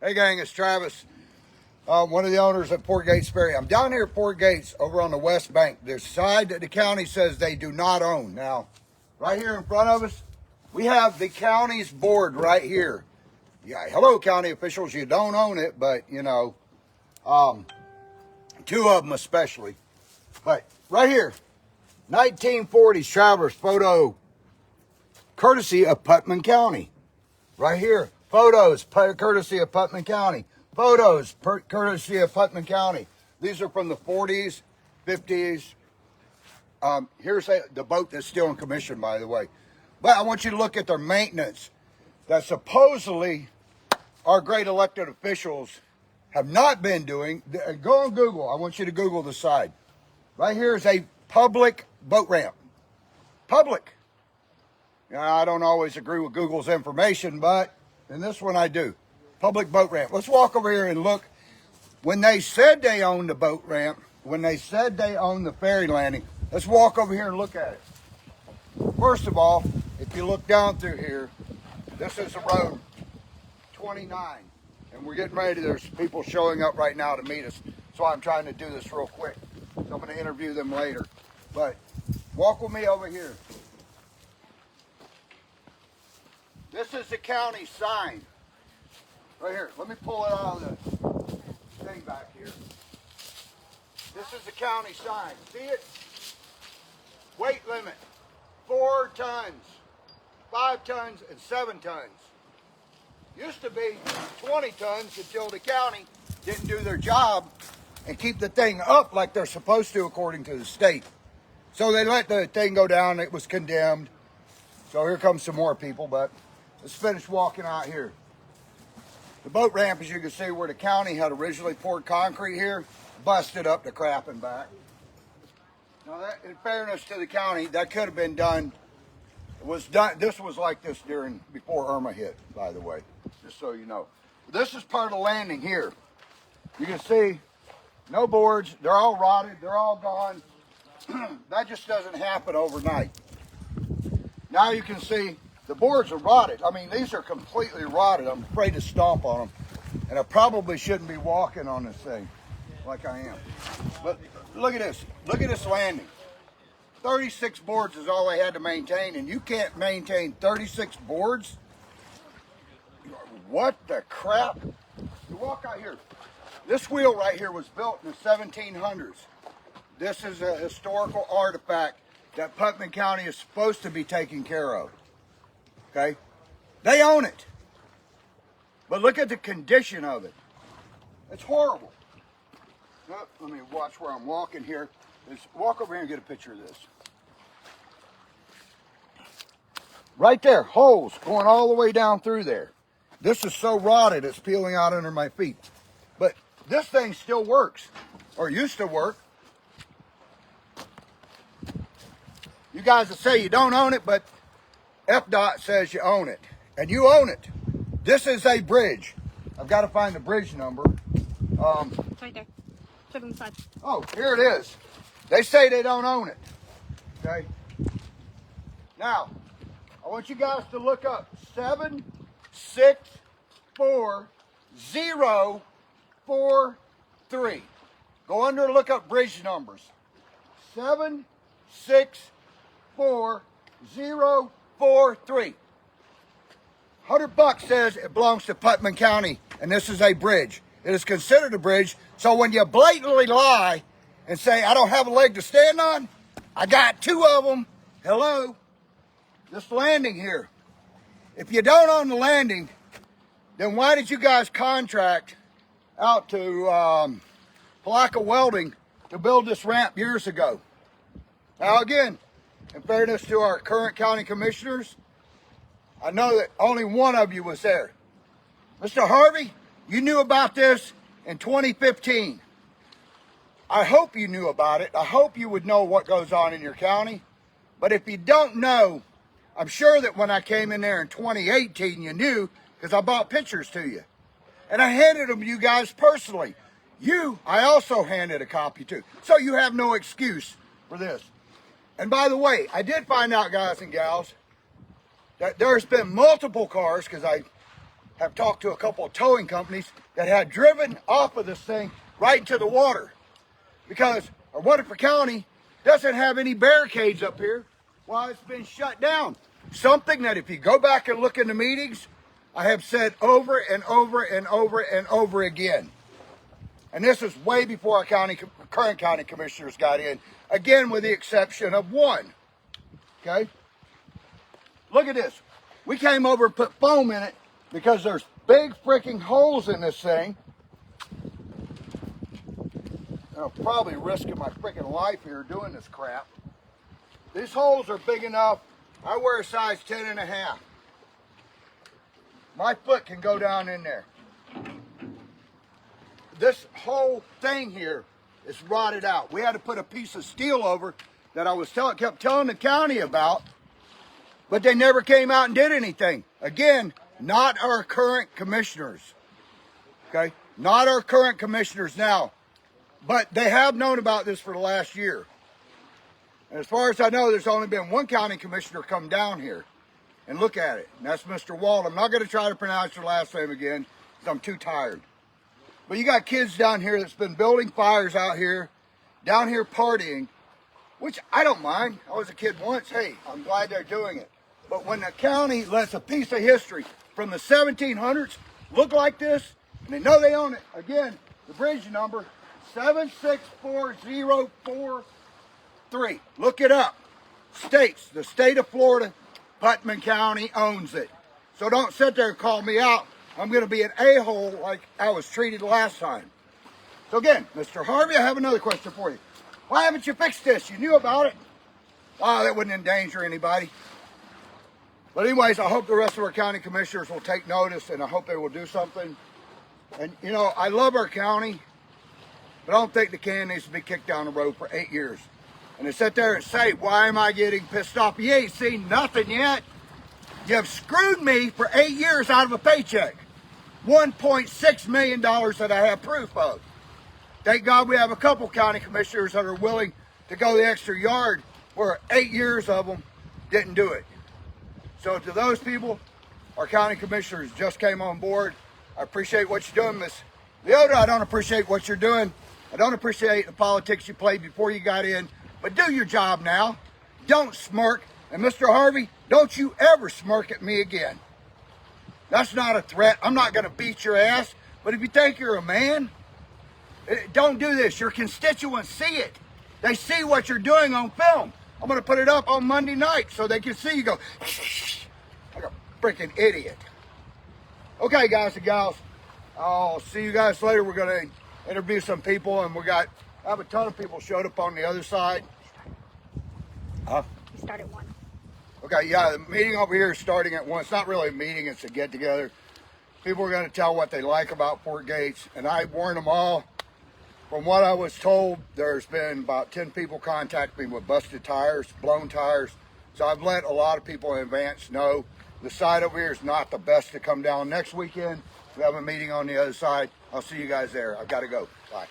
Hey gang, it's Travis, one of the owners at Port Gates Ferry. I'm down here at Port Gates over on the west bank. There's a side that the county says they do not own. Now, right here in front of us, we have the county's board right here. Yeah, hello county officials, you don't own it, but you know, two of them especially. But right here, 1940s traveler's photo, courtesy of Putnam County. Right here. Photos, courtesy of Putnam County. Photos, courtesy of Putnam County. These are from the 40s, 50s. Here's the boat that's still in commission, by the way. But I want you to look at their maintenance that supposedly our great elected officials have not been doing. Go on Google. I want you to Google the side. Right here is a public boat ramp. Public. Now, I don't always agree with Google's information, but in this one I do. Public boat ramp. Let's walk over here and look. When they said they owned the boat ramp, when they said they owned the ferry landing, let's walk over here and look at it. First of all, if you look down through here, this is the road 29. And we're getting ready. There's people showing up right now to meet us. So I'm trying to do this real quick. So I'm going to interview them later. But walk with me over here. This is the county sign. Right here. Let me pull it out of the thing back here. This is the county sign. See it? Weight limit. 4 tons, 5 tons, and 7 tons. Used to be 20 tons until the county didn't do their job and keep the thing up like they're supposed to according to the state. So they let the thing go down. It was condemned. So here comes some more people, but let's finish walking out here. The boat ramp, as you can see, where the county had originally poured concrete here, busted up to crap and back. Now, that, in fairness to the county, that could have been done. It was done. This was like this before Irma hit, by the way, just so you know. This is part of the landing here. You can see no boards. They're all rotted. They're all gone. That just doesn't happen overnight. Now you can see the boards are rotted. I mean, these are completely rotted. I'm afraid to stomp on them. And I probably shouldn't be walking on this thing like I am. But look at this. Look at this landing. 36 boards is all they had to maintain, and you can't maintain 36 boards? What the crap? You walk out here. This wheel right here was built in the 1700s. This is a historical artifact that Putnam County is supposed to be taking care of. Okay? They own it. But look at the condition of it. It's horrible. Oh, let me watch where I'm walking here. Let's walk over here and get a picture of this. Right there, holes going all the way down through there. This is so rotted, it's peeling out under my feet. But this thing still works, or used to work. You guys will say you don't own it, but FDOT says you own it, and you own it. This is a bridge. I've got to find the bridge number. It's right there. Put it on the side. Oh, here it is. They say they don't own it. Okay. Now, I want you guys to look up 764-043. Go under and look up bridge numbers. 764-043. $100 says it belongs to Putnam County, and this is a bridge. It is considered a bridge, so when you blatantly lie and say, I don't have a leg to stand on, I got 2 of them. Hello? This landing here. If you don't own the landing, then why did you guys contract out to Palaka Welding to build this ramp years ago? Now again, in fairness to our current county commissioners, I know that only one of you was there. Mr. Harvey, you knew about this in 2015. I hope you knew about it. I hope you would know what goes on in your county. But if you don't know, I'm sure that when I came in there in 2018, you knew, because I bought pictures to you. And I handed them to you guys personally. I also handed a copy to. So you have no excuse for this. And by the way, I did find out, guys and gals, that there's been multiple cars, because I have talked to a couple of towing companies that had driven off of this thing right into the water. Because our Waterford County doesn't have any barricades up here while it's been shut down. Something that if you go back and look in the meetings, I have said over and over and over and over again. And this is way before our current county commissioners got in. Again, with the exception of one. Okay? Look at this. We came over and put foam in it because there's big freaking holes in this thing. And I'm probably risking my freaking life here doing this crap. These holes are big enough. I wear a size 10.5. My foot can go down in there. This whole thing here is rotted out. We had to put a piece of steel over that I was kept telling the county about, but they never came out and did anything. Again, not our current commissioners. Okay? Not our current commissioners now. But they have known about this for the last year. And as far as I know, there's only been one county commissioner come down here and look at it. And that's Mr. Wald. I'm not going to try to pronounce your last name again because I'm too tired. But you got kids down here that's been building fires out here, down here partying, which I don't mind. I was a kid once. Hey, I'm glad they're doing it. But when the county lets a piece of history from the 1700s look like this, and they know they own it, again, the bridge number 764043. Look it up. States, the state of Florida, Putnam County owns it. So don't sit there and call me out. I'm going to be an a-hole like I was treated last time. So again, Mr. Harvey, I have another question for you. Why haven't you fixed this? You knew about it. Oh, that wouldn't endanger anybody. But anyways, I hope the rest of our county commissioners will take notice, and I hope they will do something. And, you know, I love our county, but I don't think the can needs to be kicked down the road for 8 years. And to sit there and say, why am I getting pissed off? You ain't seen nothing yet. You've screwed me for 8 years out of a paycheck. $1.6 million that I have proof of. Thank God we have a couple county commissioners that are willing to go the extra yard where 8 years of them didn't do it. So to those people, our county commissioners just came on board. I appreciate what you're doing, Miss Leota. I don't appreciate what you're doing. I don't appreciate the politics you played before you got in. But do your job now. Don't smirk. And Mr. Harvey, don't you ever smirk at me again. That's not a threat. I'm not going to beat your ass. But if you think you're a man, don't do this. Your constituents see it. They see what you're doing on film. I'm going to put it up on Monday night so they can see you go like a freaking idiot. Okay, guys and gals. I'll see you guys later. We're going to interview some people, and I have a ton of people showed up on the other side. We start at 1. Okay, yeah, the meeting over here is starting at 1. It's not really a meeting, it's a get-together. People are going to tell what they like about Fort Gates, and I warned them all. From what I was told, there's been about 10 people contact me with busted tires, blown tires. So I've let a lot of people in advance know the side over here is not the best to come down next weekend. We have a meeting on the other side. I'll see you guys there. I've got to go. Bye.